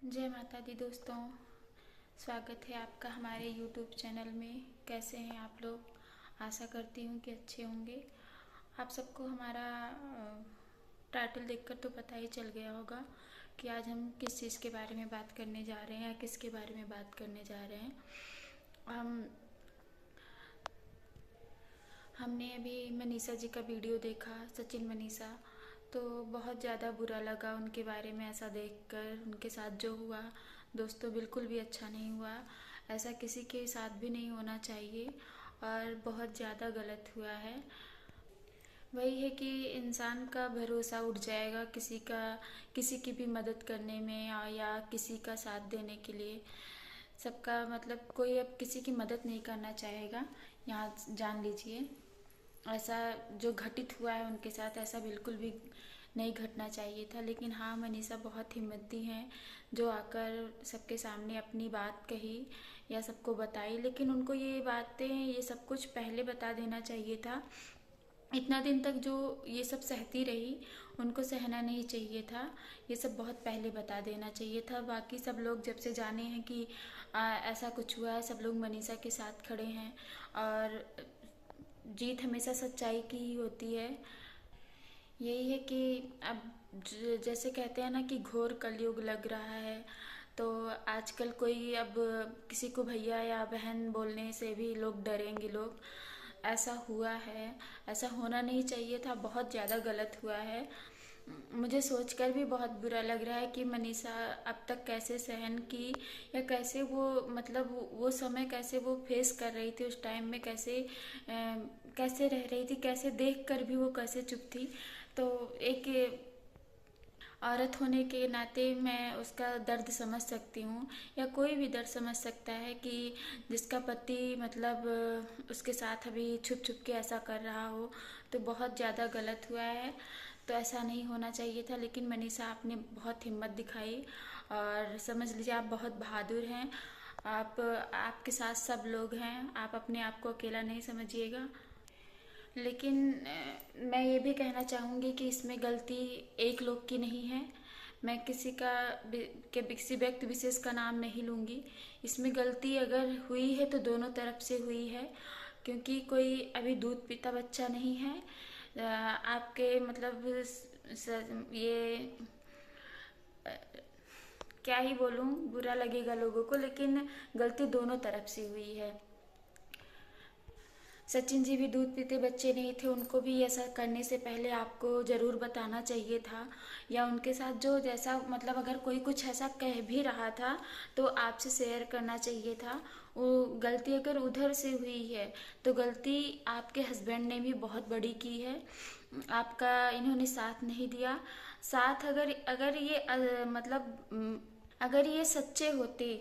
जय माता दी दोस्तों। स्वागत है आपका हमारे YouTube चैनल में। कैसे हैं आप लोग? आशा करती हूँ कि अच्छे होंगे। आप सबको हमारा टाइटल देखकर तो पता ही चल गया होगा कि आज हम किस चीज़ के बारे में बात करने जा रहे हैं या किसके बारे में बात करने जा रहे हैं। हमने अभी मनीषा जी का वीडियो देखा, सचिन मनीषा, तो बहुत ज़्यादा बुरा लगा उनके बारे में ऐसा देखकर। उनके साथ जो हुआ दोस्तों बिल्कुल भी अच्छा नहीं हुआ। ऐसा किसी के साथ भी नहीं होना चाहिए और बहुत ज़्यादा गलत हुआ है। वही है कि इंसान का भरोसा उठ जाएगा किसी की भी मदद करने में या किसी का साथ देने के लिए। सबका मतलब कोई अब किसी की मदद नहीं करना चाहेगा। यहाँ जान लीजिए, ऐसा जो घटित हुआ है उनके साथ ऐसा बिल्कुल भी नहीं घटना चाहिए था। लेकिन हाँ, मनीषा बहुत हिम्मती हैं जो आकर सबके सामने अपनी बात कही या सबको बताई। लेकिन उनको ये बातें ये सब कुछ पहले बता देना चाहिए था। इतना दिन तक जो ये सब सहती रही, उनको सहना नहीं चाहिए था। ये सब बहुत पहले बता देना चाहिए था। बाकी सब लोग जब से जाने हैं कि ऐसा कुछ हुआ है, सब लोग मनीषा के साथ खड़े हैं और जीत हमेशा सच्चाई की ही होती है। यही है कि अब जैसे कहते हैं ना कि घोर कलयुग लग रहा है, तो आजकल कोई अब किसी को भैया या बहन बोलने से भी लोग डरेंगे। लोग ऐसा हुआ है, ऐसा होना नहीं चाहिए था। बहुत ज़्यादा गलत हुआ है। मुझे सोचकर भी बहुत बुरा लग रहा है कि मनीषा अब तक कैसे सहन की या कैसे वो मतलब वो समय कैसे वो फेस कर रही थी उस टाइम में, कैसे रह रही थी, कैसे देख कर भी वो कैसे चुप थी। तो एक औरत होने के नाते मैं उसका दर्द समझ सकती हूँ, या कोई भी दर्द समझ सकता है कि जिसका पति मतलब उसके साथ अभी छुप छुप के ऐसा कर रहा हो। तो बहुत ज़्यादा गलत हुआ है, तो ऐसा नहीं होना चाहिए था। लेकिन मनीषा आपने बहुत हिम्मत दिखाई और समझ लीजिए आप बहुत बहादुर हैं। आपके साथ सब लोग हैं, आप अपने आप को अकेला नहीं समझिएगा। लेकिन मैं ये भी कहना चाहूँगी कि इसमें गलती एक लोग की नहीं है। मैं किसी व्यक्ति विशेष का नाम नहीं लूँगी। इसमें गलती अगर हुई है तो दोनों तरफ से हुई है, क्योंकि कोई अभी दूध पीता बच्चा नहीं है। आपके मतलब ये क्या ही बोलूँ, बुरा लगेगा लोगों को, लेकिन गलती दोनों तरफ से हुई है। सचिन जी भी दूध पीते बच्चे नहीं थे, उनको भी ऐसा करने से पहले आपको ज़रूर बताना चाहिए था। या उनके साथ जो जैसा मतलब अगर कोई कुछ ऐसा कह भी रहा था तो आपसे शेयर करना चाहिए था। वो गलती अगर उधर से हुई है तो गलती आपके हस्बैंड ने भी बहुत बड़ी की है। आपका इन्होंने साथ नहीं दिया। साथ अगर अगर ये अगर ये सच्चे होते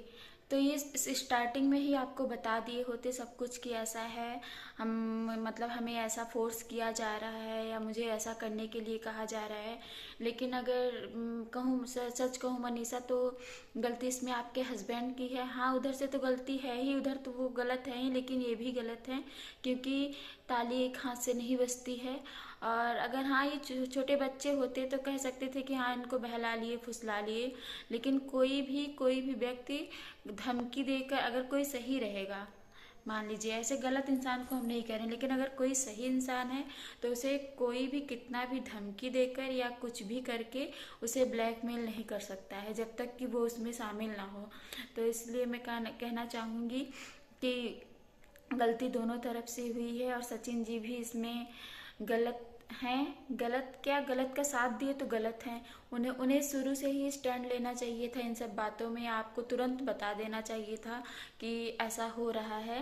तो ये स्टार्टिंग में ही आपको बता दिए होते सब कुछ कि ऐसा है, हम मतलब हमें ऐसा फोर्स किया जा रहा है या मुझे ऐसा करने के लिए कहा जा रहा है। लेकिन अगर कहूँ सच कहूँ मनीषा, तो गलती इसमें आपके हस्बैंड की है। हाँ, उधर से तो गलती है ही, उधर तो वो गलत है ही, लेकिन ये भी गलत है क्योंकि ताली एक हाथ से नहीं बजती है। और अगर हाँ ये छोटे बच्चे होते तो कह सकते थे कि हाँ इनको बहला लिए फुसला लिए। लेकिन कोई भी व्यक्ति धमकी देकर अगर कोई सही रहेगा, मान लीजिए ऐसे गलत इंसान को हम नहीं कह रहे, लेकिन अगर कोई सही इंसान है तो उसे कोई भी कितना भी धमकी देकर या कुछ भी करके उसे ब्लैकमेल नहीं कर सकता है जब तक कि वो उसमें शामिल ना हो। तो इसलिए मैं कहना चाहूँगी कि गलती दोनों तरफ से हुई है और सचिन जी भी इसमें गलत हैं। गलत क्या, गलत का साथ दिए तो गलत हैं। उन्हें उन्हें शुरू से ही स्टैंड लेना चाहिए था इन सब बातों में। आपको तुरंत बता देना चाहिए था कि ऐसा हो रहा है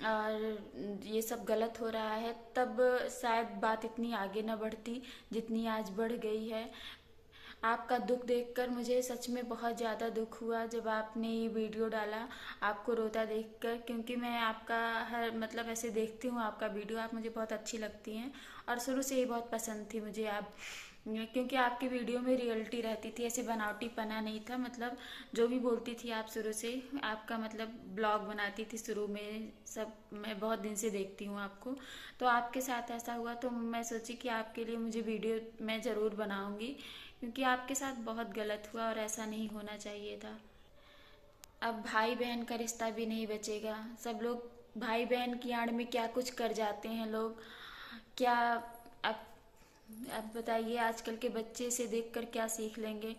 और ये सब गलत हो रहा है, तब शायद बात इतनी आगे न बढ़ती जितनी आज बढ़ गई है। आपका दुख देखकर मुझे सच में बहुत ज़्यादा दुख हुआ जब आपने ये वीडियो डाला, आपको रोता देखकर, क्योंकि मैं आपका हर मतलब ऐसे देखती हूँ आपका वीडियो, आप मुझे बहुत अच्छी लगती हैं और शुरू से ही बहुत पसंद थी मुझे आप, क्योंकि आपकी वीडियो में रियलिटी रहती थी, ऐसे बनावटी पना नहीं था। मतलब जो भी बोलती थी आप शुरू से, आपका मतलब ब्लॉग बनाती थी शुरू में सब, मैं बहुत दिन से देखती हूँ आपको। तो आपके साथ ऐसा हुआ तो मैं सोची कि आपके लिए मुझे वीडियो मैं ज़रूर बनाऊँगी, क्योंकि आपके साथ बहुत गलत हुआ और ऐसा नहीं होना चाहिए था। अब भाई बहन का रिश्ता भी नहीं बचेगा। सब लोग भाई बहन की आड़ में क्या कुछ कर जाते हैं लोग, क्या। अब अब बताइए, आजकल के बच्चे से देखकर क्या सीख लेंगे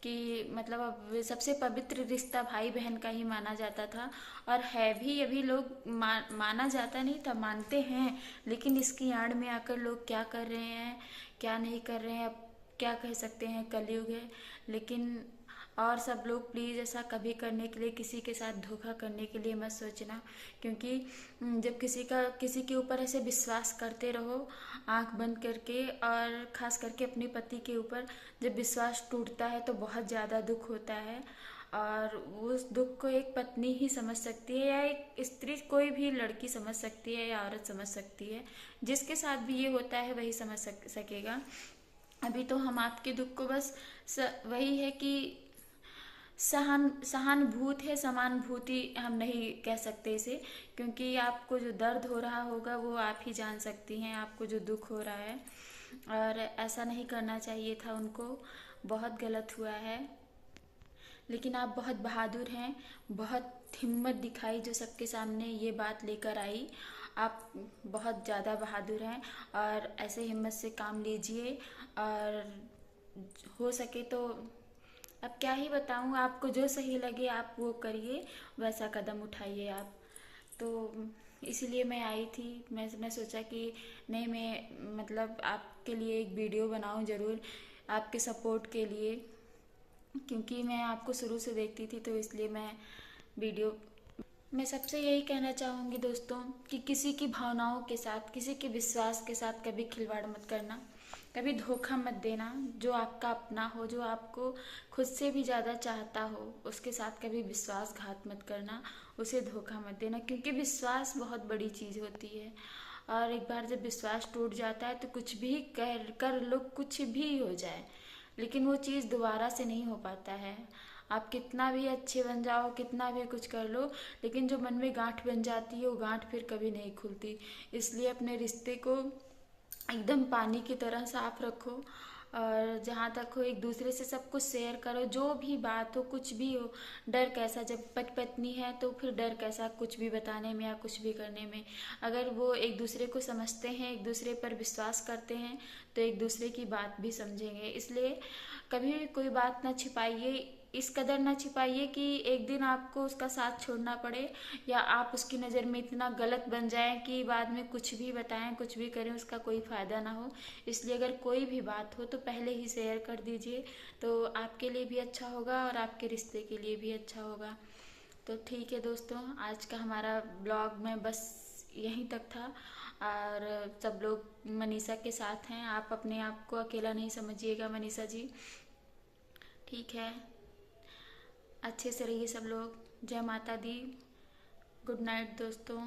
कि मतलब अब सबसे पवित्र रिश्ता भाई बहन का ही माना जाता था, और है भी। अभी लोग माना जाता नहीं था, मानते हैं, लेकिन इसकी आड़ में आकर लोग क्या कर रहे हैं, क्या नहीं कर रहे हैं, अब क्या कह सकते हैं, कलयुग है। लेकिन और सब लोग प्लीज़ ऐसा कभी करने के लिए, किसी के साथ धोखा करने के लिए मत सोचना। क्योंकि जब किसी के ऊपर ऐसे विश्वास करते रहो आंख बंद करके, और ख़ास करके अपने पति के ऊपर जब विश्वास टूटता है तो बहुत ज़्यादा दुख होता है। और उस दुख को एक पत्नी ही समझ सकती है, या एक स्त्री, कोई भी लड़की समझ सकती है, या औरत समझ सकती है। जिसके साथ भी ये होता है वही समझ सकेगा। अभी तो हम आपके दुख को बस वही है कि सहानुभूत है, समानुभूति हम नहीं कह सकते इसे, क्योंकि आपको जो दर्द हो रहा होगा वो आप ही जान सकती हैं, आपको जो दुख हो रहा है। और ऐसा नहीं करना चाहिए था उनको, बहुत गलत हुआ है। लेकिन आप बहुत बहादुर हैं, बहुत हिम्मत दिखाई जो सबके सामने ये बात लेकर आई। आप बहुत ज़्यादा बहादुर हैं, और ऐसे हिम्मत से काम लीजिए। और हो सके तो, अब क्या ही बताऊँ, आपको जो सही लगे आप वो करिए, वैसा कदम उठाइए आप। तो इसीलिए मैं आई थी। मैंने सोचा कि नहीं, मैं मतलब आपके लिए एक वीडियो बनाऊं ज़रूर, आपके सपोर्ट के लिए, क्योंकि मैं आपको शुरू से देखती थी, तो इसलिए वीडियो मैं सबसे यही कहना चाहूँगी दोस्तों कि किसी की भावनाओं के साथ, किसी के विश्वास के साथ कभी खिलवाड़ मत करना, कभी धोखा मत देना। जो आपका अपना हो, जो आपको खुद से भी ज़्यादा चाहता हो, उसके साथ कभी विश्वासघात मत करना, उसे धोखा मत देना, क्योंकि विश्वास बहुत बड़ी चीज़ होती है। और एक बार जब विश्वास टूट जाता है तो कुछ भी कर लो, कुछ भी हो जाए, लेकिन वो चीज़ दोबारा से नहीं हो पाता है। आप कितना भी अच्छे बन जाओ, कितना भी कुछ कर लो, लेकिन जो मन में गांठ बन जाती है वो गांठ फिर कभी नहीं खुलती। इसलिए अपने रिश्ते को एकदम पानी की तरह साफ रखो, और जहाँ तक हो एक दूसरे से सब कुछ शेयर करो, जो भी बात हो, कुछ भी हो। डर कैसा, जब पत्नी है तो फिर डर कैसा कुछ भी बताने में या कुछ भी करने में। अगर वो एक दूसरे को समझते हैं, एक दूसरे पर विश्वास करते हैं, तो एक दूसरे की बात भी समझेंगे। इसलिए कभी भी कोई बात ना छिपाइए, इस कदर ना छिपाइए कि एक दिन आपको उसका साथ छोड़ना पड़े, या आप उसकी नज़र में इतना गलत बन जाएं कि बाद में कुछ भी बताएं, कुछ भी करें, उसका कोई फ़ायदा ना हो। इसलिए अगर कोई भी बात हो तो पहले ही शेयर कर दीजिए, तो आपके लिए भी अच्छा होगा और आपके रिश्ते के लिए भी अच्छा होगा। तो ठीक है दोस्तों, आज का हमारा ब्लॉग में बस यहीं तक था। और सब लोग मनीषा के साथ हैं, आप अपने आप को अकेला नहीं समझिएगा मनीषा जी, ठीक है। अच्छे से रहिए सब लोग। जय माता दी। गुड नाइट दोस्तों।